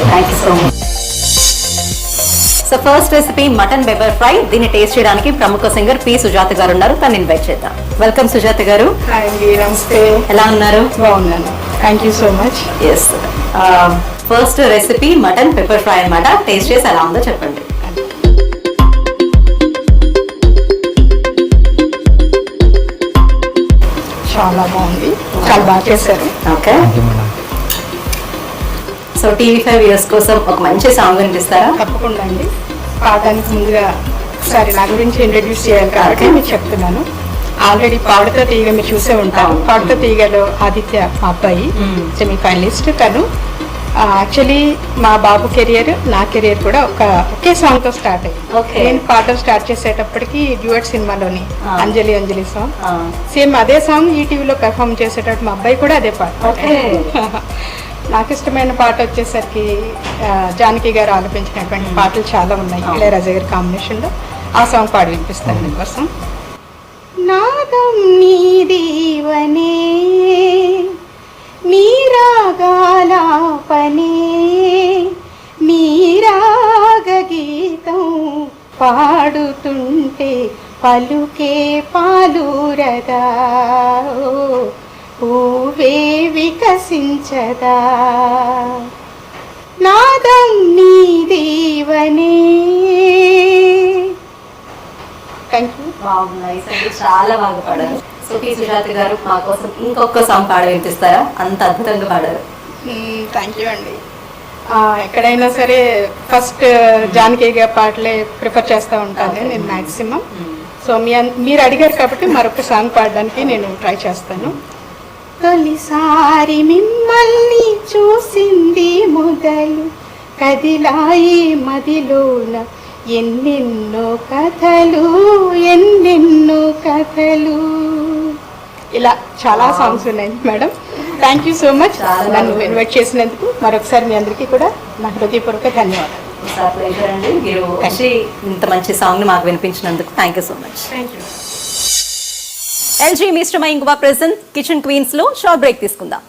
Thank you so much. So first recipe mutton pepper fry. దీన్ని taste చేయడానికి ప్రముఖ singer P Sujatha గారు ఉన్నారు. తను ఇన్వైట్ చేద్దాం. వెల్కమ్ సుజాత గారు. నమస్తే. ఎలా ఉన్నారు? బాగున్నాను, thank you so much. Yes, first recipe mutton pepper fry అన్నమాట. టేస్ట్ చేసి ఎలా ఉందో చెప్పండి. చాలా బాగుంది, చాలా బాగా చేశారు. ఓకే, సో TV5 వ్యూయర్స్ కోసం ఒక మంచి సాంగ్ వినిపిస్తారా? తప్పకుండా అండి. పాడడానికి ముందుగా ఒకసారి నా గురించి ఇంట్రడ్యూస్ చేయాలి కాబట్టి మీకు చెప్తున్నాను. ఆల్రెడీ పాడుతో తీగ మీరు చూసే ఉంటారు. పాడుతో తీగలో ఆదిత్య మా అబ్బాయి సెమీ ఫైనలిస్ట్. తను యాక్చువల్లీ మా బాబు కెరియర్, నా కెరియర్ కూడా ఒకే సాంగ్ తో స్టార్ట్ అయ్యింది. నేను పాటలు స్టార్ట్ చేసేటప్పటికి డ్యూయట్ సినిమాలోని అంజలి అంజలి సాంగ్, సేమ్ అదే సాంగ్ ఈటీవీలో పెర్ఫామ్ చేసేటప్పుడు మా అబ్బాయి కూడా అదే పాట. నాకు ఇష్టమైన పాట వచ్చేసరికి జానకి గారు ఆలపించినటువంటి పాటలు చాలా ఉన్నాయి. ఇళయరాజా గారి కాంబినేషన్లో ఆ సాంగ్ పాడి వినిపిస్తాను మీకోసం. నాదం నీదీవనే నీరాగాలాపనే నీరాగ గీతం పాడుతుంటే పలుకే పాలురదా పూవే వికసించదా నాదం నీదీవనే. Thank you. చాలా బాగా పాడారు. సో పి సుజాత గారు మా కోసం ఇంకొక సాంగ్ పాడ వినిపిస్తారా? అంత అద్భుతంగా పాడారు. థ్యాంక్ యూ అండి. ఎక్కడైనా సరే ఫస్ట్ జానకి గారి పాటలే ప్రిఫర్ చేస్తూ ఉంటాను నేను మ్యాక్సిమం. సో మీరు అడిగారు కాబట్టి మరొక సాంగ్ పాడడానికి నేను ట్రై చేస్తాను. తొలిసారి మిమ్మల్ని చూసింది మొదలు కదిలాయి మదిలోన ఎన్నెన్నో కథలు ఎన్నెన్నో కథలు. ఇలా చాలా సాంగ్స్ ఉన్నాయి madam. Thank you so much నన్ను ఇన్వైట్ చేసినందుకు. మరొకసారి మీ అందరికీ కూడా నా హృదయపూర్వక ధన్యవాదాలు. అండి, మీరు ఇంత మంచి సాంగ్ ని మాకు వినిపించినందుకు thank you so much. Thank you. LG mister మై ఇంగువా ప్రెజెంట్ కిచెన్ క్వీన్స్ లో షార్ట్ బ్రేక్ తీసుకుందాం.